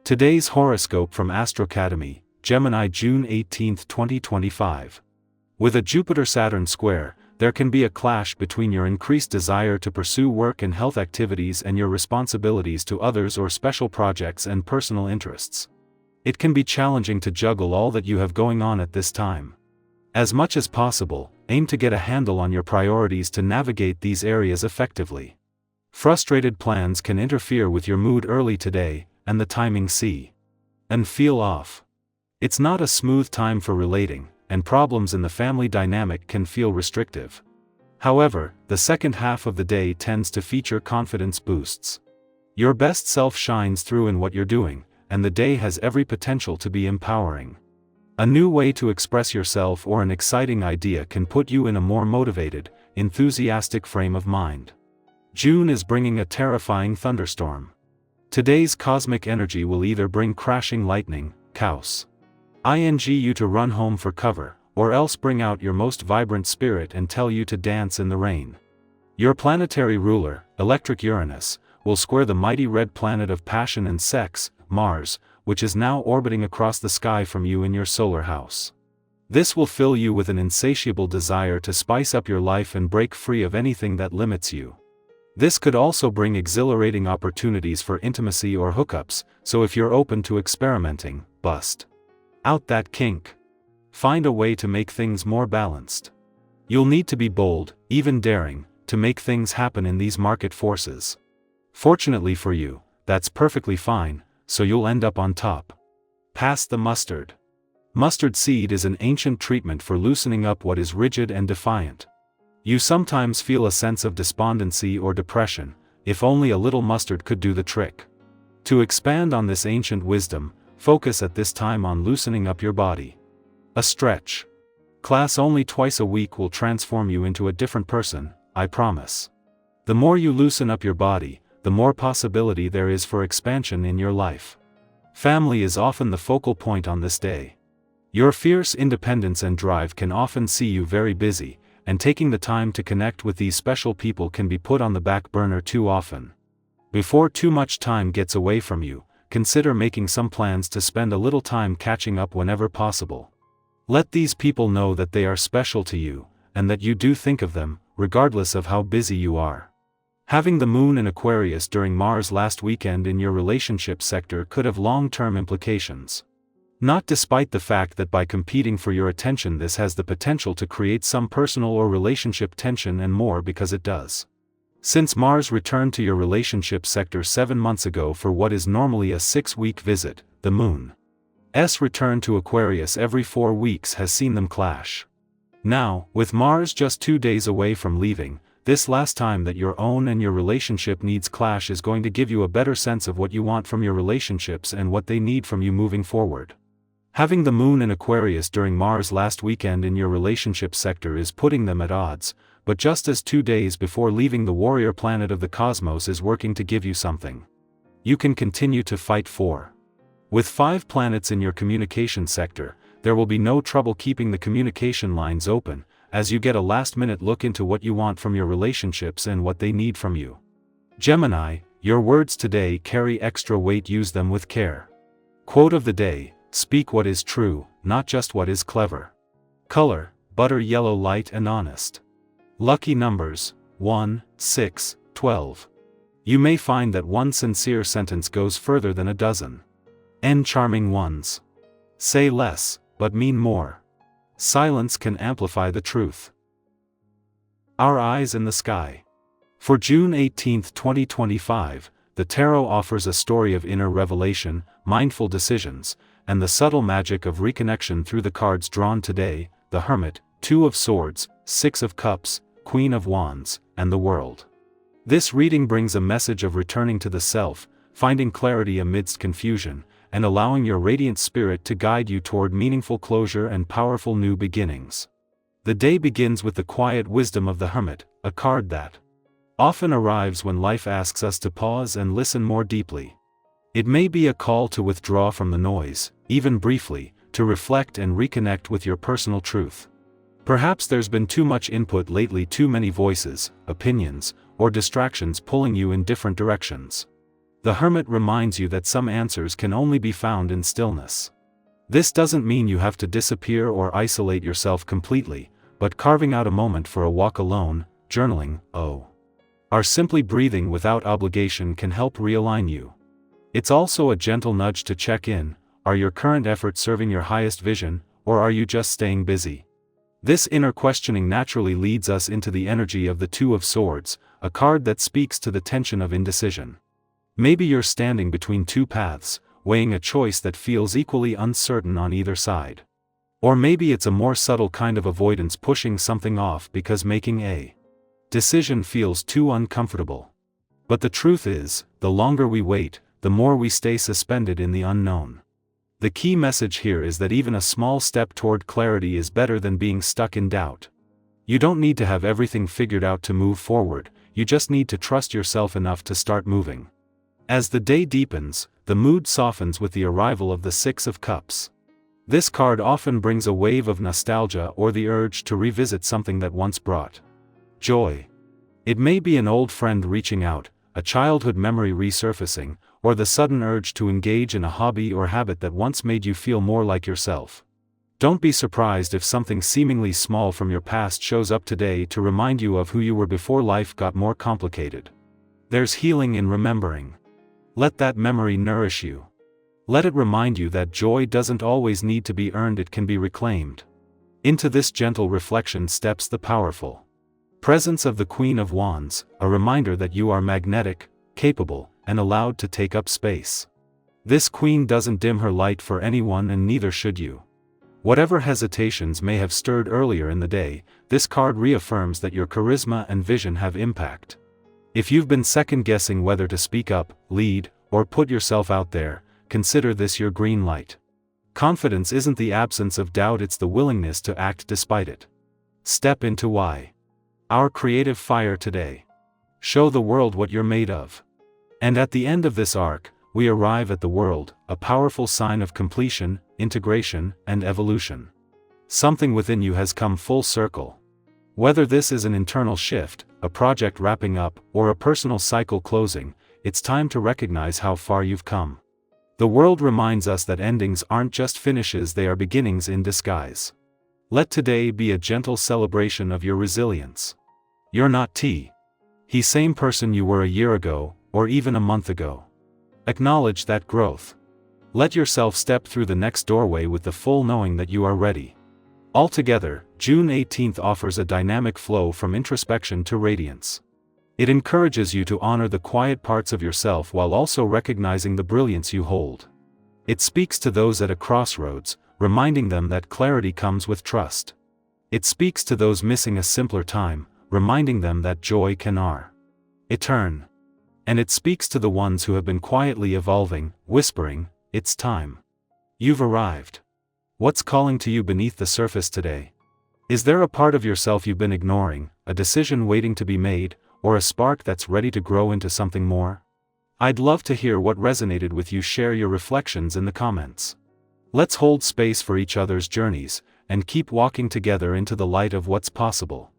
Today's horoscope from Astrocademy, Gemini, June 18, 2025. With a Jupiter-Saturn square, there can be a clash between your increased desire to pursue work and health activities and your responsibilities to others or special projects and personal interests. It can be challenging to juggle all that you have going on at this time. As much as possible, aim to get a handle on your priorities to navigate these areas effectively. Frustrated plans can interfere with your mood early today, and the timing and feel off. It's not a smooth time for relating, and problems in the family dynamic can feel restrictive. However, the second half of the day tends to feature confidence boosts. Your best self shines through in what you're doing, and the day has every potential to be empowering. A new way to express yourself or an exciting idea can put you in a more motivated, enthusiastic frame of mind. June is bringing a terrifying thunderstorm. Today's cosmic energy will either bring crashing lightning, chaos, you to run home for cover, or else bring out your most vibrant spirit and tell you to dance in the rain. Your planetary ruler, electric Uranus, will square the mighty red planet of passion and sex, Mars, which is now orbiting across the sky from you in your solar house. This will fill you with an insatiable desire to spice up your life and break free of anything that limits you. This could also bring exhilarating opportunities for intimacy or hookups, so if you're open to experimenting, bust out that kink. Find a way to make things more balanced. You'll need to be bold, even daring, to make things happen in these market forces. Fortunately for you, that's perfectly fine, so you'll end up on top. Pass the mustard. Mustard seed is an ancient treatment for loosening up what is rigid and defiant. You sometimes feel a sense of despondency or depression, if only a little mustard could do the trick. To expand on this ancient wisdom, focus at this time on loosening up your body. A stretch class only twice a week will transform you into a different person, I promise. The more you loosen up your body, the more possibility there is for expansion in your life. Family is often the focal point on this day. Your fierce independence and drive can often see you very busy, and taking the time to connect with these special people can be put on the back burner too often. Before too much time gets away from you, consider making some plans to spend a little time catching up whenever possible. Let these people know that they are special to you, and that you do think of them, regardless of how busy you are. Having the moon in Aquarius during Mars last weekend in your relationship sector could have long-term implications. Not despite the fact that by competing for your attention this has the potential to create some personal or relationship tension and more because it does. Since Mars returned to your relationship sector 7 months ago for what is normally a 6-week visit, the Moon's return to Aquarius every 4 weeks has seen them clash. Now, with Mars just 2 days away from leaving, this last time that your own and your relationship needs clash is going to give you a better sense of what you want from your relationships and what they need from you moving forward. Having the moon in Aquarius during Mars last weekend in your relationship sector is putting them at odds, but just as 2 days before leaving the warrior planet of the cosmos is working to give you something you can continue to fight for. With 5 planets in your communication sector, there will be no trouble keeping the communication lines open, as you get a last-minute look into what you want from your relationships and what they need from you. Gemini, your words today carry extra weight, use them with care. Quote of the day: speak what is true, not just what is clever. Color: butter yellow, light and honest. Lucky numbers: 1, 6, 12. You may find that one sincere sentence goes further than a dozen. Charming ones. Say less, but mean more. Silence can amplify the truth. Our eyes in the sky. For June 18, 2025, the tarot offers a story of inner revelation, mindful decisions, and the subtle magic of reconnection through the cards drawn today: the Hermit, 2 of Swords, 6 of Cups, Queen of Wands, and the World. This reading brings a message of returning to the self, finding clarity amidst confusion, and allowing your radiant spirit to guide you toward meaningful closure and powerful new beginnings. The day begins with the quiet wisdom of the Hermit, a card that often arrives when life asks us to pause and listen more deeply. It may be a call to withdraw from the noise, even briefly, to reflect and reconnect with your personal truth. Perhaps there's been too much input lately, too many voices, opinions, or distractions pulling you in different directions. The Hermit reminds you that some answers can only be found in stillness. This doesn't mean you have to disappear or isolate yourself completely, but carving out a moment for a walk alone, journaling, or simply breathing without obligation can help realign you. It's also a gentle nudge to check in. Are your current efforts serving your highest vision, or are you just staying busy? This inner questioning naturally leads us into the energy of the Two of Swords, a card that speaks to the tension of indecision. Maybe you're standing between two paths, weighing a choice that feels equally uncertain on either side. Or maybe it's a more subtle kind of avoidance, pushing something off because making a decision feels too uncomfortable. But the truth is, the longer we wait, the more we stay suspended in the unknown. The key message here is that even a small step toward clarity is better than being stuck in doubt. You don't need to have everything figured out to move forward, you just need to trust yourself enough to start moving. As the day deepens, the mood softens with the arrival of the Six of Cups. This card often brings a wave of nostalgia or the urge to revisit something that once brought joy. It may be an old friend reaching out, a childhood memory resurfacing, or the sudden urge to engage in a hobby or habit that once made you feel more like yourself. Don't be surprised if something seemingly small from your past shows up today to remind you of who you were before life got more complicated. There's healing in remembering. Let that memory nourish you. Let it remind you that joy doesn't always need to be earned, it can be reclaimed. Into this gentle reflection steps the powerful presence of the Queen of Wands, a reminder that you are magnetic, capable, and allowed to take up space. This queen doesn't dim her light for anyone, and neither should you. Whatever hesitations may have stirred earlier in the day, this card reaffirms that your charisma and vision have impact. If you've been second-guessing whether to speak up, lead, or put yourself out there, consider this your green light. Confidence isn't the absence of doubt, it's the willingness to act despite it. Step into why. Our creative fire today. Show the world what you're made of. And at the end of this arc, we arrive at the world, a powerful sign of completion, integration, and evolution. Something within you has come full circle. Whether this is an internal shift, a project wrapping up, or a personal cycle closing, it's time to recognize how far you've come. The world reminds us that endings aren't just finishes, they are beginnings in disguise. Let today be a gentle celebration of your resilience. You're not the same person you were a year ago, or even a month ago. Acknowledge that growth. Let yourself step through the next doorway with the full knowing that you are ready. Altogether, June 18th offers a dynamic flow from introspection to radiance. It encourages you to honor the quiet parts of yourself while also recognizing the brilliance you hold. It speaks to those at a crossroads, reminding them that clarity comes with trust. It speaks to those missing a simpler time, reminding them that joy can return. And it speaks to the ones who have been quietly evolving, whispering, "It's time. You've arrived." What's calling to you beneath the surface today? Is there a part of yourself you've been ignoring, a decision waiting to be made, or a spark that's ready to grow into something more? I'd love to hear what resonated with you. Share your reflections in the comments. Let's hold space for each other's journeys, and keep walking together into the light of what's possible.